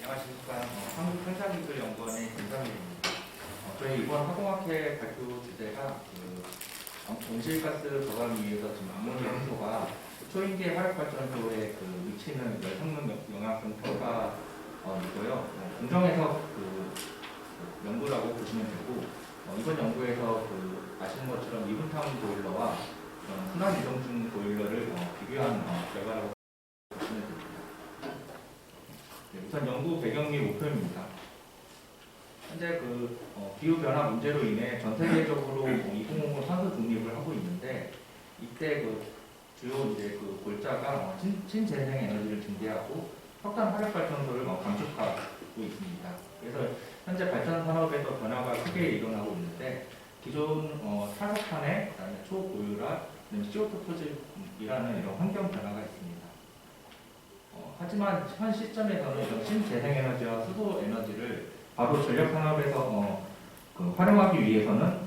안녕하십니까. 한국현상기술연구원의 김상민입니다. 저희 이번 학공학회 발표 주제가 온실가스 저감을 위해서 지금 암모니아 홍소가 초인계 화력발전소에 미치는 열성능 영향성 평가이고요. 공정에서 연구라고 보시면 되고, 이번 연구에서 아시는 것처럼 이분탕 보일러와 순환 이동중 보일러를 비교한 결과라고 보시면 됩니다. 우선 연구 배경 및 목표입니다. 현재 기후 변화 문제로 인해 전 세계적으로 2050 탄소 중립을 하고 있는데, 이때 주요 골자가 신재생 에너지를 증대하고 석탄 화력 발전소를 감축하고 있습니다. 그래서 현재 발전 산업에서 변화가 크게 일어나고 있는데, 기존 탈석탄에 초고유라 CO2 토집이라는 이런 환경 변화가 있습니다. 하지만 현 시점에서는 이런 신재생에너지와 수소에너지를 바로 전력산업에서 활용하기 위해서는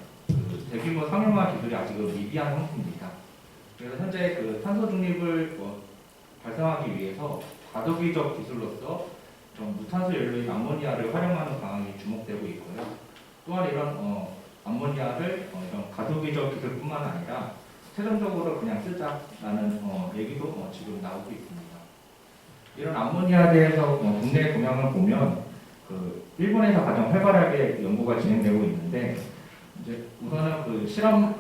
대규모 상용화 기술이 아직은 미비한 상태입니다. 그래서 현재 탄소 중립을 달성하기 위해서 과도기적 기술로서 무탄소 연료인 암모니아를 활용하는 방안이 주목되고 있고요. 또한 이런 암모니아를 이런 과도기적 기술뿐만 아니라 최종적으로 그냥 쓰자라는 얘기도 지금 나오고 있습니다. 이런 암모니아에 대해서 국내 동향을 보면 일본에서 가장 활발하게 연구가 진행되고 있는데, 이제 우선은 실험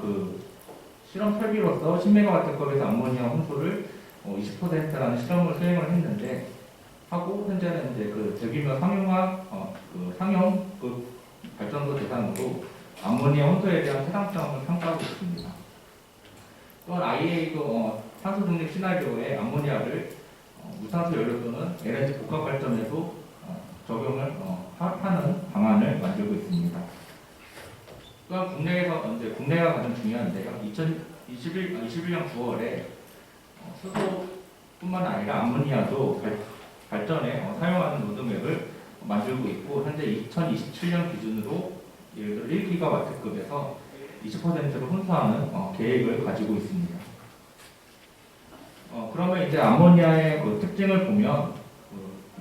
설비로서 10메가와트급에서 암모니아 혼소를 20%라는 실험을 수행을 했는데, 하고 현재는 이제 대규모 상용급 발전소 대상으로 암모니아 혼소에 대한 타당성을 평가하고 있습니다. 또한 IEA도 탄소 중립 시나리오에 암모니아를 무탄소 연료 또는 LNG 복합 발전에도 적용을 하는 방안을 만들고 있습니다. 또한 국내가 가장 중요한데요. 2021년 9월에 수소뿐만 아니라 암모니아도 발전에 사용하는 로드맵을 만들고 있고, 현재 2027년 기준으로 예를 들어 1기가와트급에서 20%로 혼소하는 계획을 가지고 있습니다. 그러면 이제 암모니아의 특징을 보면,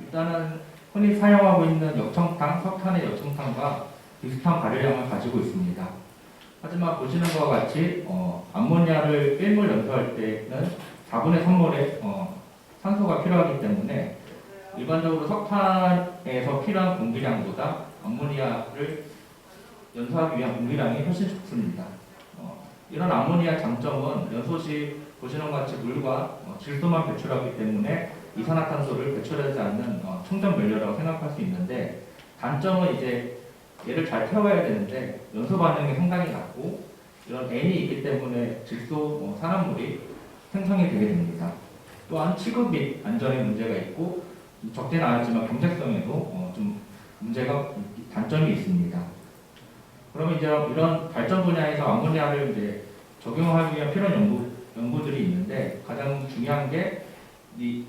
일단은 흔히 사용하고 있는 역청탄, 석탄의 역청탄과 비슷한 발열량을 가지고 있습니다. 하지만 보시는 것과 같이 암모니아를 1몰 연소할 때는 4분의 3몰의 산소가 필요하기 때문에 일반적으로 석탄에서 필요한 공기량보다 암모니아를 연소하기 위한 공기량이 훨씬 적습니다. 이런 암모니아 장점은 연소 시 보시는 것 같이 물과 질소만 배출하기 때문에 이산화탄소를 배출하지 않는 청정 연료라고 생각할 수 있는데, 단점은 이제 얘를 잘 태워야 되는데 연소 반응이 상당히 낮고, 이런 N이 있기 때문에 질소 산화물이 생성이 되게 됩니다. 또한 취급 및 안전에 문제가 있고, 적지는 않았지만 경제성에도 좀 단점이 있습니다. 그러면 이제 이런 발전 분야에서 암모니아를 이제 적용하기 위한 필요한 연구들이 있는데, 가장 중요한 게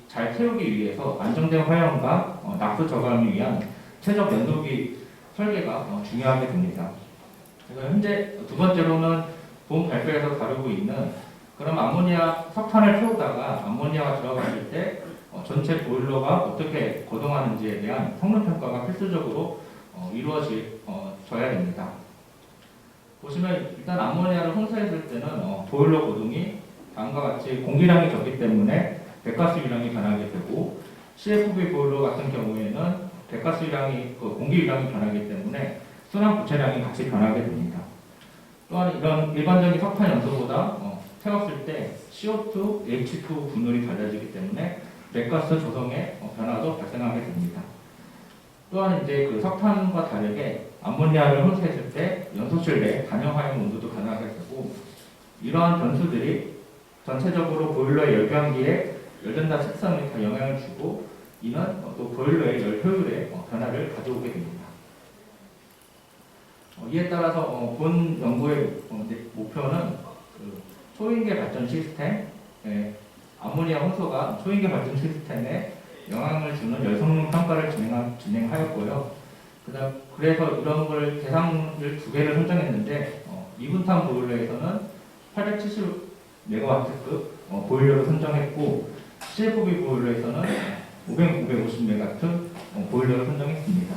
잘 태우기 위해서 안정된 화염과 낙수 저감을 위한 최적 연소기 설계가 중요하게 됩니다. 그래서 현재 두 번째로는 본 발표에서 다루고 있는, 그럼 암모니아 석탄을 태우다가 암모니아가 들어갔을 때 전체 보일러가 어떻게 거동하는지에 대한 성능 평가가 필수적으로 이루어져야 됩니다. 보시면 일단 암모니아를 혼소했을 때는 보일러 고동이 다음과 같이 공기량이 적기 때문에 배가스 유량이 변하게 되고, CFV 보일러 같은 경우에는 배가스 유량이 공기 유량이 변하기 때문에 순환 부채량이 같이 변하게 됩니다. 또한 이런 일반적인 석탄 연소보다 태웠을 때 CO2, H2 분율이 달라지기 때문에 배가스 조성의 변화도 발생하게 됩니다. 또한 이제 석탄과 다르게 암모니아를 혼소했을 때 연소실 내 단열 화염 온도도 변하게 되고, 이러한 변수들이 전체적으로 보일러의 열변기에 열전자 특성에 다 영향을 주고, 이는 또 보일러의 열 효율에 변화를 가져오게 됩니다. 이에 따라서 본 연구의 목표는 초인계 발전 시스템, 암모니아 혼소가 초인계 발전 시스템에 영향을 주는 열성능 평가를 진행하였고요. 그래서 이런 걸 대상을 두 개를 선정했는데, 이분탄 보일러에서는 870메가와트급 보일러를 선정했고, CFV 보일러에서는 550메가와트 보일러를 보일러를 선정했습니다.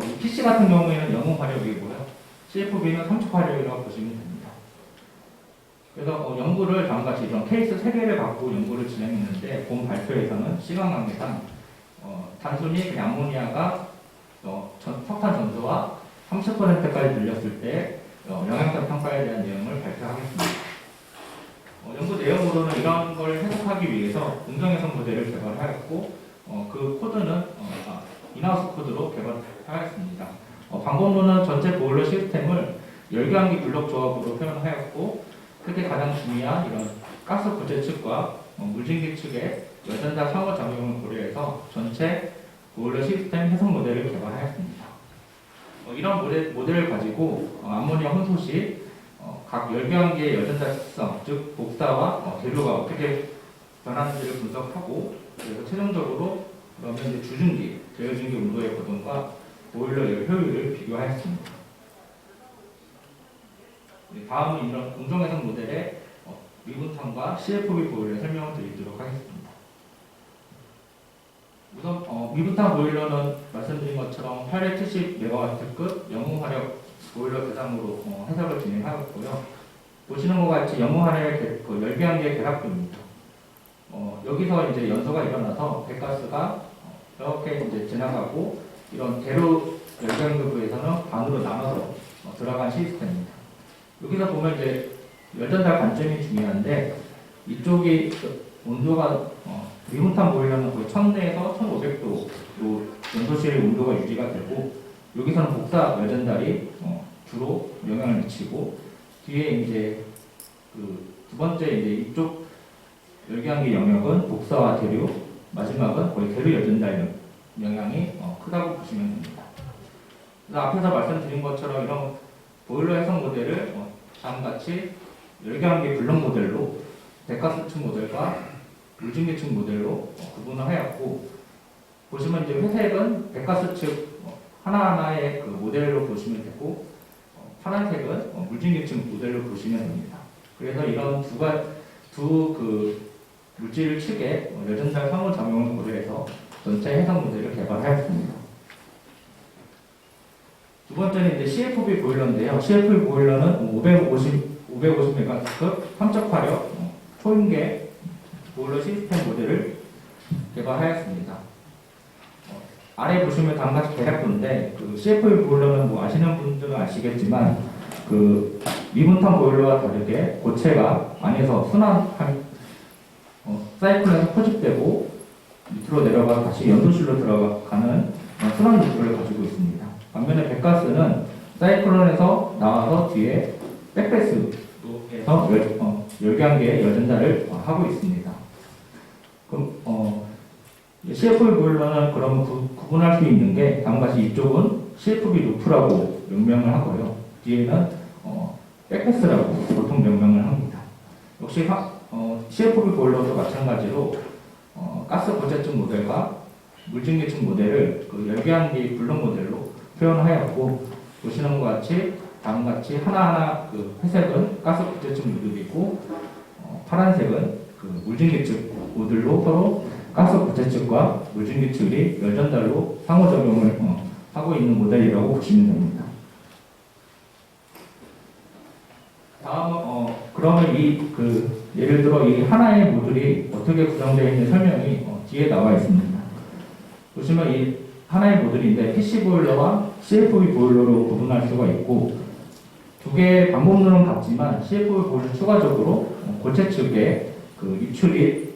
이 PC 같은 경우에는 영웅 화력이고요. CFB는 삼축 화력이라고 보시면 됩니다. 그래서 연구를 다음과 같이 이런 케이스 3개를 갖고 연구를 진행했는데 본 발표에서는 시간 관계상 단순히 그냥 암모니아가 석탄 전도와 30%까지 늘렸을 때 영향성 평가에 대한 내용을 발표하겠습니다. 연구 내용으로는 이런 걸 해석하기 위해서 공정해석 모델을 개발하였고 그 코드는 인하우스 코드로 개발하였습니다. 방법론은 전체 보일러 시스템을 열교환기 블록 조합으로 표현하였고 특히 가장 중요한 이런 가스 부재 측과 물진기 측의 여전자 상호작용을 고려해서 전체 보일러 시스템 해석 모델을 개발하였습니다. 이런 모델을 가지고 암모니아 혼소 시 각 열교환기의 여전자 특성, 즉 복사와 대류가 어떻게 변하는지를 분석하고 그래서 최종적으로 그러면 이제 주중기, 제어중기 온도의 거동과 보일러 열 효율을 비교하였습니다. 다음은 이런 공정해석 모델의 미분탄과 CFB 보일러의 설명을 드리도록 하겠습니다. 우선 미분탄 보일러는 말씀드린 것처럼 870MW급 영웅 화력 보일러 대상으로 해석을 진행하였고요. 보시는 것 같이 영웅 화력의 열교환기의 결합부입니다. 여기서 이제 연소가 일어나서 배가스가 이렇게 이제 지나가고 이런 대로 열교환기부에서는 반으로 나눠서 들어간 시스템입니다. 여기서 보면 이제 열전달 관점이 중요한데 이쪽이 온도가 미분탄 보일러는 거의 1000도에서 1500도 연소실 온도가 유지가 되고 여기서는 복사 열전달이 주로 영향을 미치고 뒤에 이제 두 번째 이제 이쪽 열교환기 영역은 복사와 대류 마지막은 거의 대류 열전달 영향이 크다고 보시면 됩니다. 그래서 앞에서 말씀드린 것처럼 이런 보일러 해석 모델을 다음같이 열교환기 블록 모델로 백가스층 모델과 물진기층 모델로 구분을 하였고 보시면 이제 회색은 백가스층 하나하나의 그 모델로 보시면 되고 파란색은 물진기층 모델로 보시면 됩니다. 그래서 이런 두 물질 측의 여전달 상호작용을 고려해서 전체 해석 모델을 개발하였습니다. 두 번째는 이제 CFB 보일러인데요. CFB 보일러는 550MW급 함적 화력 초인계 보일러 시스템 모델을 개발하였습니다. 아래 보시면 다음같이 계략부인데 CFB 보일러는 뭐 아시는 분들은 아시겠지만 미분탄 보일러와 다르게 고체가 안에서 사이클에서 포집되고 밑으로 내려가 다시 연소실로 들어가는 순환 루트를 가지고 있습니다. 반면에 백가스는 사이클론에서 나와서 뒤에 백패스에서 열교환기의 여전자를 하고 있습니다. 그럼 CFB 보일러는 그러면 구분할 수 있는 게 다음같이 이쪽은 CFB 루프라고 명명을 하고요. 뒤에는 백패스라고 보통 명명을 합니다. 역시 CFB 보일러도 마찬가지로 가스 고체층 모델과 물진기층 모델을 열교환기 블록 모델로 표현하였고 보시는 것 같이 다음같이 하나하나 회색은 가스 고체층 모델이고 파란색은 물진기층 모델로 서로 가스 고체층과 물진기층이 열전달로 상호작용을 하고 있는 모델이라고 보시면 됩니다. 다음은 그러면 예를 들어 이 하나의 모듈이 어떻게 구성되어 있는 설명이 뒤에 나와 있습니다. 보시면 이 하나의 모듈인데 PC 보일러와 CFB 보일러로 구분할 수가 있고 두 개의 방법론은 같지만 CFB 보일러 추가적으로 고체 측에 입출이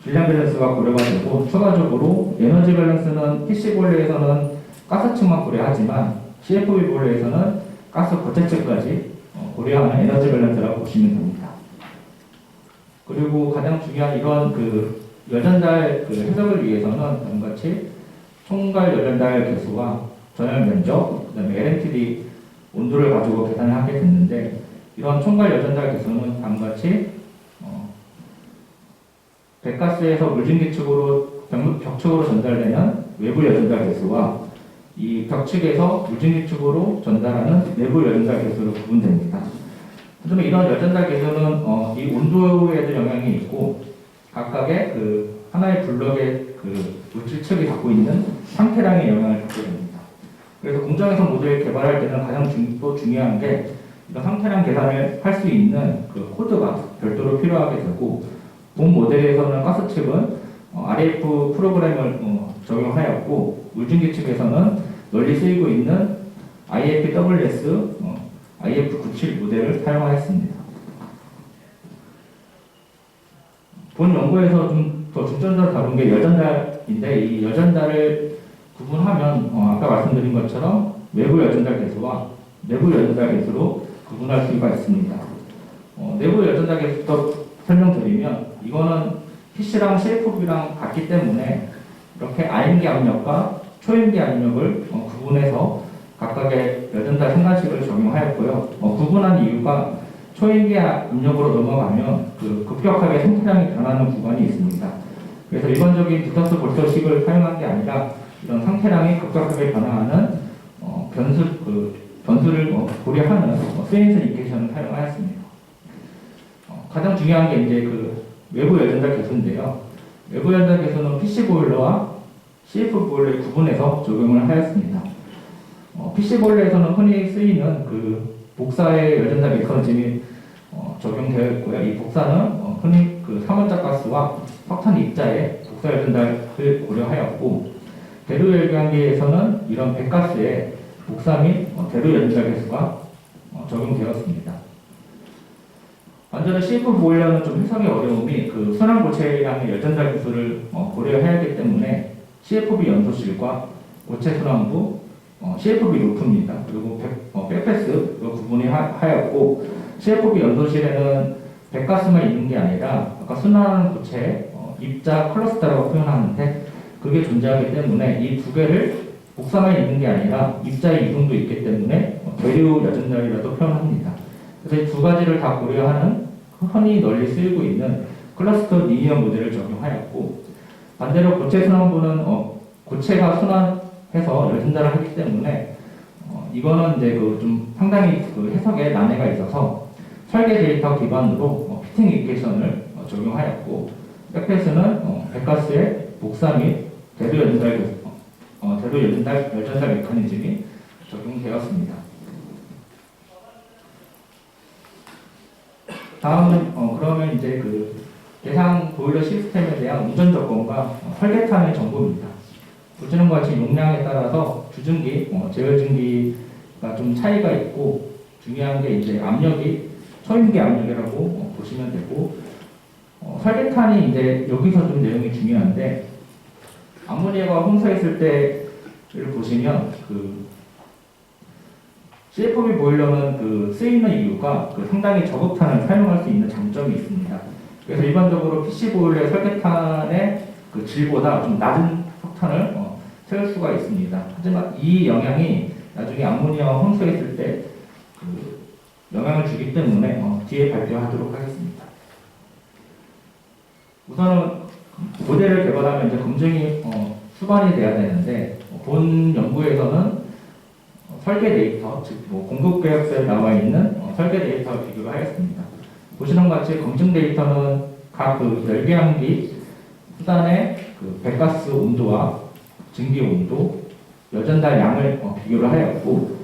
질량 밸런스가 고려가 되고 추가적으로 에너지 밸런스는 PC 보일러에서는 가스 측만 고려하지만 CFB 보일러에서는 가스 고체 측까지 고려하는 에너지 밸런스라고 보시면 됩니다. 그리고 가장 중요한 이런 여전달 해석을 위해서는 다음같이 총괄 여전달 개수와 전열 면적, 그다음에 LNTD 온도를 가지고 계산을 하게 됐는데 이런 총괄 여전달 개수는 다음같이 백가스에서 물진기 측으로 벽측으로 전달되는 외부 여전달 개수와 이 벽측에서 물진기 측으로 전달하는 내부 여전달 개수로 구분됩니다. 하지만 이런 여전달 개수는 이 온도에도 영향이 있고 각각의 하나의 블럭의 물질 측이 갖고 있는 상태량의 영향을 받게 됩니다. 그래서 공정에서 모듈 개발할 때는 가장 또 중요한 게 이런 상태량 계산을 할 수 있는 그 코드가 별도로 필요하게 되고, 본 모델에서는 가스측은 RF 프로그램을 적용하였고, 물증기 측에서는 널리 쓰이고 있는 IFWS IF97 모델을 사용하였습니다. 본 연구에서 좀 더 중점적으로 다룬 게 여전달인데, 이 여전달을 구분하면 아까 말씀드린 것처럼 외부 여전달 개수와 내부 여전달 개수로 구분할 수가 있습니다. 내부 여전달 개수부터 설명드리면, 이거는 PC랑 CFV랑 같기 때문에 이렇게 R인기 압력과 초인기 압력을 구분해서 각각의 여전달 생산식을 적용하였고요. 구분한 이유가 초인기 압력으로 넘어가면 급격하게 생산량이 변하는 구간이 있습니다. 그래서 일반적인 디터스 볼터식을 사용한 게 아니라 이런 상태량이 급격하게 변화하는 변수를 고려하는 세인스 이케이션을 사용하였습니다. 가장 중요한 게 이제 외부 여전달 개수인데요. 외부 여전달 개수는 PC 보일러와 CF 보일러의 구분해서 적용을 하였습니다. PC 보일러에서는 흔히 쓰이는 복사의 여전달 메커니즘이 적용되어 있고요. 이 복사는 흔히 삼원자 가스와 석탄 입자의 복사 여전달을 고려하였고, 대류 열기관기에서는 이런 백가스의 복사 및 대류 여전달 개수가 적용되었습니다. 반대로 CF 보일러는 좀 해석의 어려움이 순환 고체량의 여전달 개수를 고려해야 하기 때문에 CFB 연소실과 고체 순환부, CFB 루프입니다. 그리고 백패스 구분이 하였고, CFB 연소실에는 백가스만 있는 게 아니라 아까 순환하는 고체 입자 클러스터라고 표현하는데, 그게 존재하기 때문에 이 두 개를 복사만 있는 게 아니라 입자의 이동도 있기 때문에 대류 여전달이라도 표현합니다. 그래서 이 두 가지를 다 고려하는 흔히 널리 쓰이고 있는 클러스터 리니어 모델을 적용하였고, 반대로 고체 순환부는 고체가 순환해서 여전달을 하기 때문에 이거는 이제 좀 상당히 해석에 난해가 있어서 설계 데이터 기반으로 피팅 이케이션을 적용하였고, 백패스는 백가스의 복사 및 대류 여전달 메커니즘이 적용되었습니다. 다음은 그러면 이제 대상 보일러 시스템에 대한 운전 조건과 설계탄의 정보입니다. 보시는 것 같이 용량에 따라서 주증기, 제어증기가 좀 차이가 있고, 중요한 게 이제 압력이 초인기 압력이라고 보시면 되고, 설계탄이 이제 여기서 좀 내용이 중요한데, 암모니아가 혼수했을 때를 보시면 CFB 보일러는 쓰이는 이유가 상당히 저극탄을 사용할 수 있는 장점이 있습니다. 그래서 일반적으로 PC 보일러의 설계탄의 질보다 좀 낮은 석탄을 채울 수가 있습니다. 하지만 이 영향이 나중에 암모니아와 혼수했을 때 영향을 주기 때문에 뒤에 발표하도록 하겠습니다. 우선은 모델을 개발하면 이제 검증이 수반이 돼야 되는데, 본 연구에서는 설계 데이터, 즉 공급 계획서에 나와 있는 설계 데이터와 비교를 하였습니다. 보시는 것 같이 검증 데이터는 각 열기항기 수단의 백가스 온도와 증기 온도, 여전달 양을 비교를 하였고,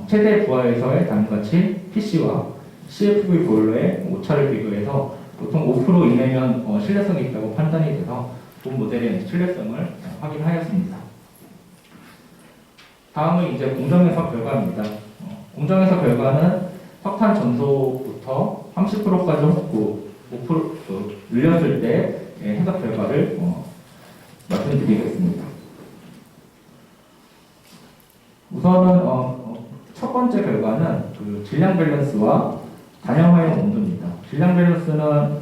최대 부하에서의 다음같이 PC와 CFV 보일러의 오차를 비교해서 보통 5% 이내면 신뢰성이 있다고 판단이 돼서 본 모델의 신뢰성을 확인하였습니다. 다음은 이제 공정해석 결과입니다. 공정해석 결과는 석탄 전소부터 30%까지 5% 늘렸을 때 해석 결과를 말씀드리겠습니다. 우선은 첫 번째 결과는 질량 밸런스와 단열 화형 온도입니다. 질량 밸런스는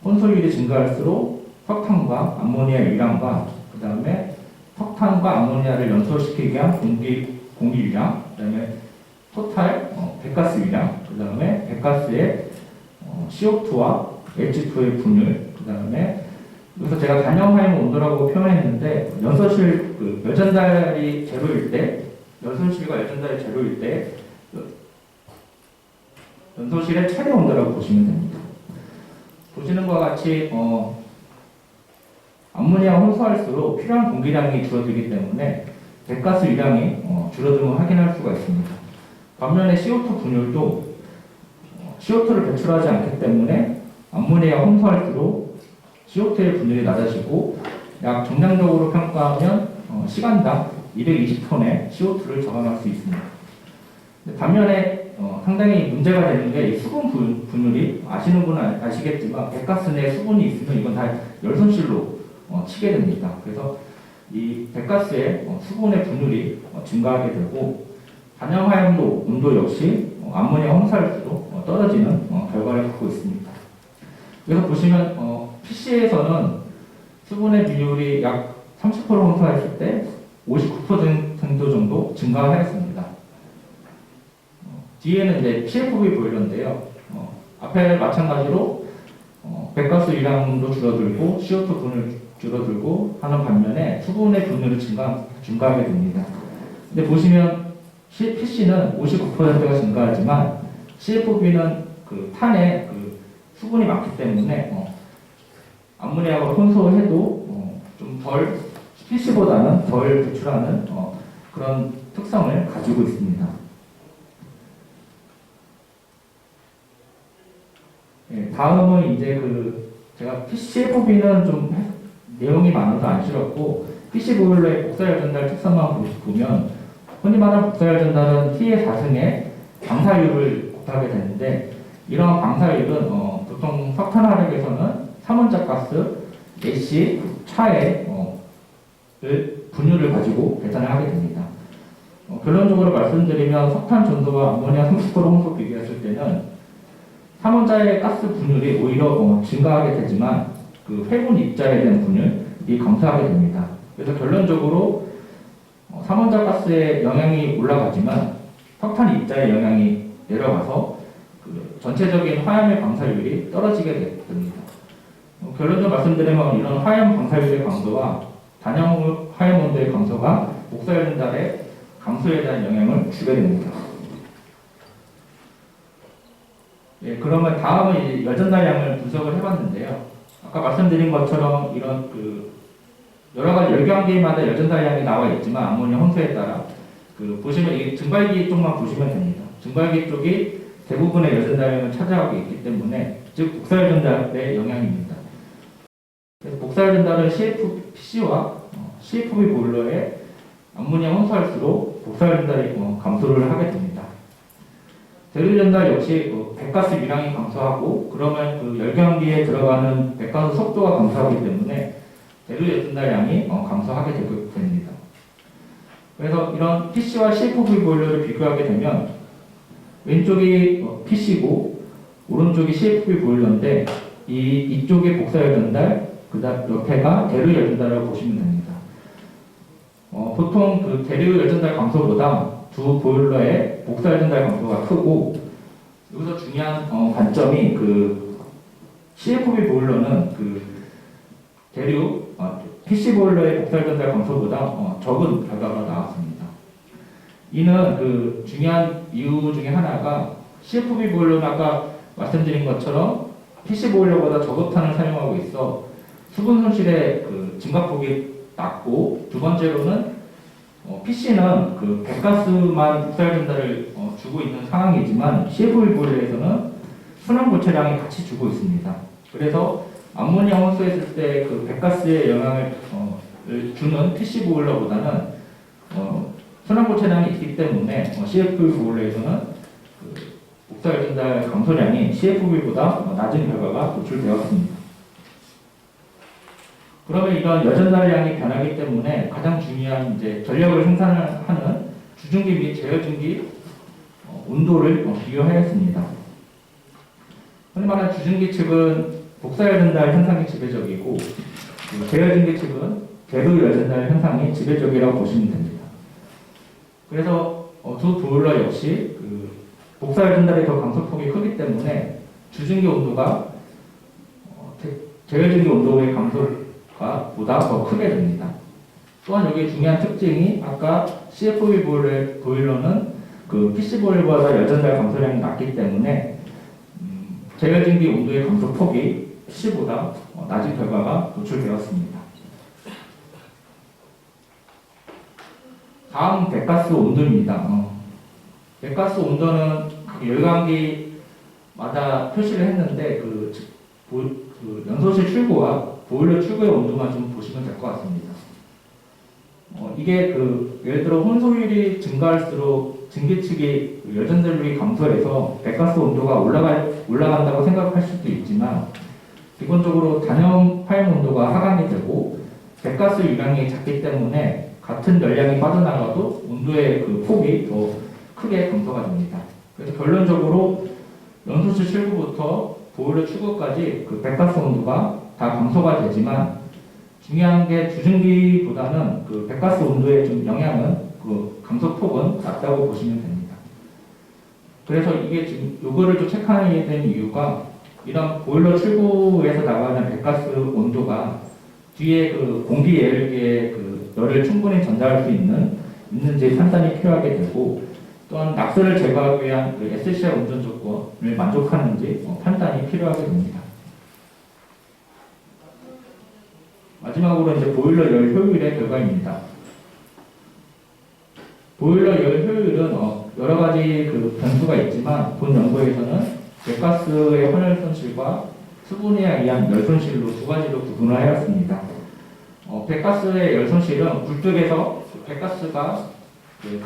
혼소율이 증가할수록 석탄과 암모니아 유량과 그 다음에 석탄과 암모니아를 연소시키기 위한 공기 유량, 그 다음에 토탈 백가스 유량, 그 다음에 백가스의 CO2와 H2의 분율, 그 다음에 여기서 제가 단열 화형 온도라고 표현했는데, 연소실 여전달이 제로일 때, 연소실과 여전달이 제로일 때 연소실의 최대 온도라고 보시면 됩니다. 보시는 것과 같이 암모니아가 혼수할수록 필요한 공기량이 줄어들기 때문에 배가스 유량이 줄어들면 확인할 수가 있습니다. 반면에 CO2 분율도 CO2를 배출하지 않기 때문에 암모니아가 혼수할수록 CO2의 분율이 낮아지고 약 정량적으로 평가하면 시간당 220톤의 CO2를 저감할 수 있습니다. 반면에 상당히 문제가 되는 게 이 수분 분율이 아시는 분은 아시겠지만 배가스 내에 수분이 있으면 이건 다 열손실로 치게 됩니다. 그래서 이 배가스의 수분의 분율이 증가하게 되고 단염화염도 온도 역시 암모니아 혼수할수록 떨어지는 결과를 갖고 있습니다. 그래서 보시면 PC에서는 수분의 비율이 약 30% 혼수했을 때 59% 정도 증가하였습니다. 뒤에는 이제 CFV 보일러인데요. 앞에 마찬가지로 배가스 유량도 줄어들고 CO2 분을 줄어들고 하는 반면에 수분의 분율이 증가하게 됩니다. 근데 보시면 PC는 59%가 증가하지만 CFV는 그 탄에 그 수분이 많기 때문에 암모니아가 혼수해도 좀 덜 PC보다는 덜 배출하는 그런 특성을 가지고 있습니다. 네, 다음은 이제 제가 CFV는 좀 내용이 많아서 안 실었고 PC 보일러의 복사열 전달 특성만 보면 흔히 말하는 복사열 전달은 T의 4승에 방사율을 곱하게 되는데 이러한 방사율은 보통 석탄 화력에서는 삼원자 가스, 내시, 차의 분율을 가지고 계산을 하게 됩니다. 결론적으로 말씀드리면 석탄 전도와 암모니아 30% 혼수 비교했을 때는 삼원자의 가스 분율이 오히려 증가하게 되지만 그 회분 입자에 대한 분율이 감소하게 됩니다. 그래서 결론적으로 삼원자 가스의 영향이 올라가지만 석탄 입자의 영향이 내려가서 그 전체적인 화염의 방사율이 떨어지게 됩니다. 결론적으로 말씀드리면 이런 화염 방사율의 강도와 단염 화염 온도의 감소가 복사열 전달의 감소에 대한 영향을 주게 됩니다. 예, 그러면 다음은 열전달량을 분석을 해봤는데요. 아까 말씀드린 것처럼 이런 여러 가지 열교환기마다 열전달량이 나와 있지만 암모니아 혼수에 따라 보시면 이 증발기 쪽만 보시면 됩니다. 증발기 쪽이 대부분의 열전달량을 차지하고 있기 때문에 즉 복사열전달의 영향입니다. 그래서 복사열전달은 PC와 CFV 보일러에 암모니아 혼수할수록 복사열전달이 감소를 하게 됩니다. 대류전달 역시 배가스 유량이 감소하고 그러면 열교환기에 들어가는 배가스 속도가 감소하기 때문에 대류전달량이 감소하게 됩니다. 그래서 이런 PC와 CFV 보일러를 비교하게 되면 왼쪽이 PC고 오른쪽이 CFV 보일러인데 이쪽이 복사열 전달, 그다음 옆에가 대류 열전달이라고 보시면 됩니다. 보통 대류 열전달 감소보다 두 보일러의 복사열 전달 감소가 크고 여기서 중요한 관점이 CFV 보일러는 대류 PC 보일러의 복사열 전달 감소보다 적은 결과가 나왔습니다. 이는 중요한 이유 중에 하나가 CFV 보일러는 아까 말씀드린 것처럼 PC 보일러보다 저급탄을 사용하고 있어 수분 손실의 증가폭이 낮고 두 번째로는 PC는 배가스만 복사열 전달을 주고 있는 상황이지만 CFV 보일러에서는 순환 고체량이 같이 주고 있습니다. 그래서 암모니아 혼수했을 때 배가스의 영향을 주는 PC 보일러보다는 순환 고체량이 있기 때문에 CFV 보일러에서는 복사열 전달 감소량이 CFV보다 낮은 결과가 도출되었습니다. 그러면 이런 여전달량이 변하기 때문에 가장 중요한 전력을 생산하는 주중기 및 제어중기 온도를 비교하였습니다. 흔히 말하는 주중기 측은 복사열 전달 현상이 지배적이고 제어중기 측은 대류 열전달 현상이 지배적이라고 보시면 됩니다. 그래서 두 보일러 역시 복사열 전달이 더 감소폭이 크기 때문에 주중기 온도가 제어중기 온도의 감소가 보다 더 크게 됩니다. 또한 여기 중요한 특징이 아까 CFV 보일러는 PC 보일러보다 열전달 감소량이 낮기 때문에 제어중기 온도의 감소폭이 PC보다 낮은 결과가 도출되었습니다. 다음 배가스 온도입니다. 배가스 온도는 각 열감기마다 표시를 했는데 그 연소실 출구와 보일러 출구의 온도만 좀 보시면 될 것 같습니다. 이게 예를 들어 혼소율이 증가할수록 증기측이 열전전력이 감소해서 배가스 온도가 올라간다고 생각할 수도 있지만 기본적으로 단염 파임 온도가 하강이 되고 배가스 유량이 작기 때문에 같은 열량이 빠져나가도 온도의 그 폭이 더 크게 감소가 됩니다. 그래서 결론적으로 연소실 출구부터 보일러 출구까지 그 배가스 온도가 다 감소가 되지만 중요한 게 주증기보다는 그 배가스 온도의 좀 영향은 그 감소폭은 낮다고 보시면 됩니다. 그래서 이게 지금 요거를 좀 체크하게 된 이유가 이런 보일러 출구에서 나가는 배가스 온도가 뒤에 그 공기 예열기에 그 열을 충분히 전달할 수 있는지 판단이 필요하게 되고 또한 낙서를 제거하기 위한 그 SCR 운전 조건을 만족하는지 판단이 필요하게 됩니다. 마지막으로 이제 보일러 열 효율의 결과입니다. 보일러 열 효율은 여러 가지 그 변수가 있지만 본 연구에서는 배가스의 헌열 손실과 수분에 의한 열 손실로 두 가지로 구분을 하였습니다. 배가스의 열 손실은 굴뚝에서 배가스가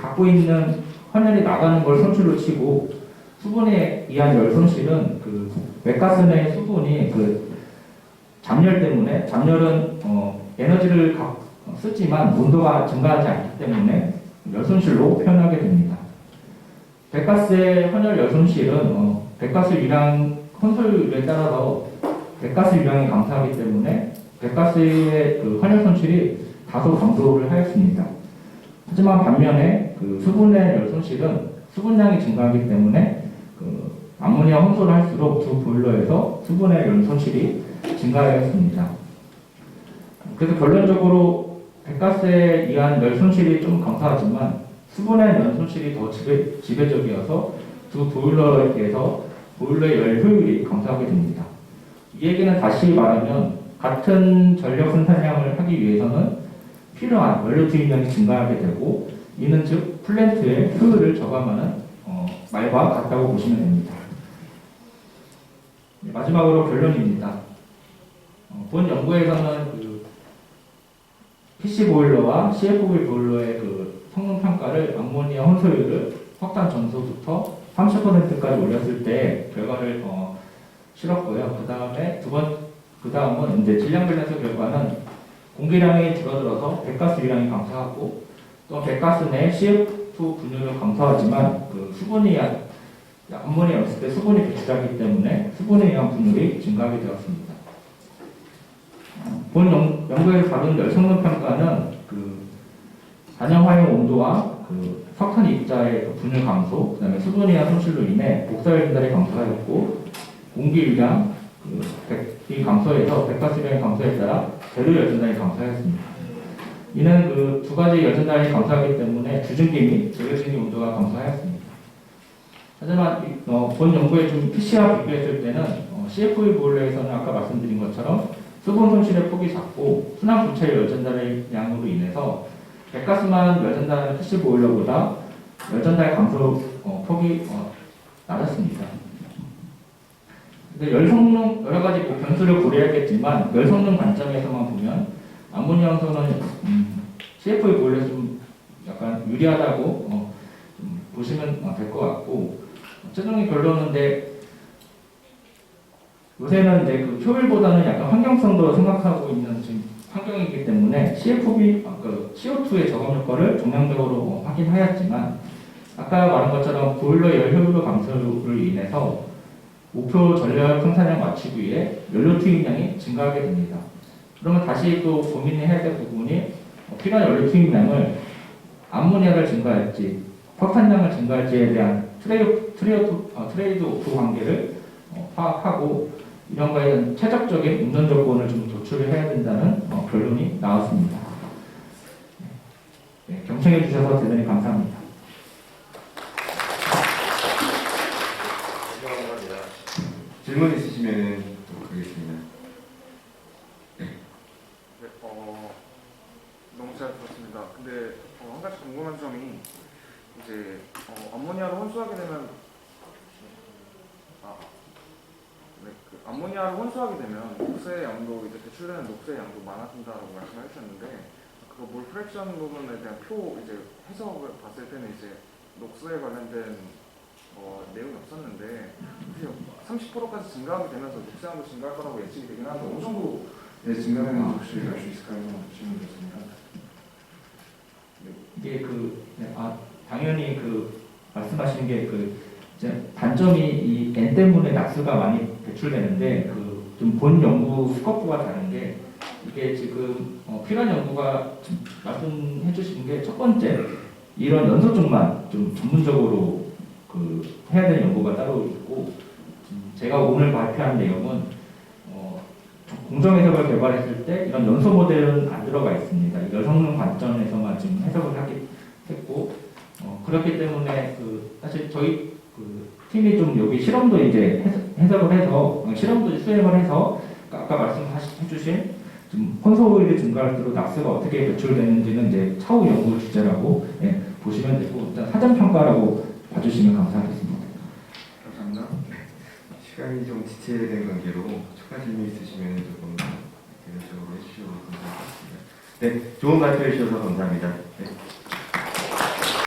갖고 있는 헌열이 나가는 걸 손실로 치고 수분에 의한 열 손실은 그 배가스 내 수분이 그 잠열 때문에 잠열은 에너지를 쓰지만 온도가 증가하지 않기 때문에 열 손실로 표현하게 됩니다. 배가스의 헌열 열 손실은 배가스 유량 혼소율에 따라서 배가스 유량이 감소하기 때문에 배가스의 그 헌열 손실이 다소 감소를 하였습니다. 하지만 반면에 그 수분의 열 손실은 수분량이 증가하기 때문에 그 암모니아 혼소를 할수록 두 보일러에서 수분의 열 손실이 증가하였습니다. 그래서 결론적으로 배가스에 의한 열 손실이 좀 감소하지만 수분의 열 손실이 더 지배적이어서 두 보일러에서 보일러의 열 효율이 감소하게 됩니다. 이 얘기는 다시 말하면 같은 전력 생산량을 하기 위해서는 필요한 원료 투입량이 증가하게 되고 이는 즉 플랜트의 효율을 저감하는 말과 같다고 보시면 됩니다. 마지막으로 결론입니다. 본 연구에서는 그 PC 보일러와 CFV 보일러의 그 성능 평가를 암모니아 혼소율을 석탄 전소부터 30%까지 올렸을 때 결과를 실었고요. 그 다음은 이제 질량 밸런스 결과는 공기량이 줄어들어서 배가스 유량이 감소하고 또 배가스 내 CF 분율은 감소하지만 그 수분이 암모니아 없을 때 수분이 배출하기 때문에 수분에 의한 분율이 증가하게 되었습니다. 본 연구에서 다룬 열 성능 평가는 그 단염 화형 온도와 그 석탄 입자의 그 분율 감소, 그다음에 수분에 의한 손실로 인해 복사열 전달이 감소하였고 공기 유량 이 감소해서 배가스 유량이 감소에 따라 재료 열 전달이 감소하였습니다. 이는 그 두 가지 열 전달이 감소하기 때문에 주증기 및 재료 증기 온도가 감소하였습니다. 하지만 본 연구에 좀 PC와 비교했을 때는 CFV 보일러에서는 아까 말씀드린 것처럼 수분 손실의 폭이 작고 순환 부채 열 전달의 양으로 인해서 배가스만 열 전달하는 PC 보일러보다 열 전달 감소 폭이 낮았습니다. 열 성능 여러 가지 변수를 고려하겠지만 열 성능 관점에서만 보면 암모니아 혼소는 CFV 보일러에서 좀 약간 유리하다고 좀 보시면 될 것 같고 최종의 결론인데 요새는 이제 그 효율보다는 약간 환경성도 생각하고 있는 지금 환경이기 때문에 CFV, CO2의 저감 효과를 정량적으로 확인하였지만 아까 말한 것처럼 보일러 열 효율 감소로 인해서 목표 전력 생산량 맞추기 위해 연료 투입량이 증가하게 됩니다. 그러면 다시 또 고민해야 될 부분이 필요한 연료 투입량을 암모니아를 증가할지 석탄량을 증가할지에 대한 트레이드 오프 관계를 파악하고 이런 거에 대한 최적적인 운전 조건을 좀 도출을 해야 된다는 결론이 나왔습니다. 네, 경청해 주셔서 대단히 감사합니다. 감사합니다. 질문 있으시면 하겠습니다. 네, 너무 잘 들었습니다. 근데 한 가지 궁금한 점이 이제 암모니아를 혼수하게 되면 암모니아를 혼수하게 되면 녹색 양도 이제 배출되는 녹색 양도 많아진다라고 말씀해 주셨는데 그거 몰 프랙션 부분에 대한 표 이제 해석을 봤을 때는 이제 녹수에 관련된 내용이 없었는데 30%까지 증가하게 되면서 녹색양도 증가할 거라고 예측이 되긴 하는데 어느 정도 증가되는지 혹시 알 수 있을까요? 질문드렸습니다. 이게 당연히 말씀하시는 게 이제 단점이 이 N 때문에 낙수가 많이 배출되는데 좀 본 연구 스코프가 다른 게 이게 지금 필요한 연구가 말씀해 주신 게 첫 번째 이런 연소 쪽만 좀 전문적으로 해야 되는 연구가 따로 있고 제가 오늘 발표한 내용은 공정 해석을 개발했을 때 이런 연소 모델은 안 들어가 있습니다. 열 성능 관점에서만 지금 해석을 했고 그렇기 때문에 사실 저희 팀이 좀 여기 실험도 이제 해석을 해서 실험도 수행을 해서 아까 말씀해주신 좀 혼소오일이 증가할수록 낙스가 어떻게 배출되는지는 이제 차후 연구 주제라고 보시면 되고 일단 사전 평가라고 봐주시면 감사하겠습니다. 감사합니다. 시간이 좀 디테일된 관계로 추가 질문 있으시면 조금 대략적으로 해주셔도 감사하겠습니다. 네, 좋은 발표 해주셔서 감사합니다. 네.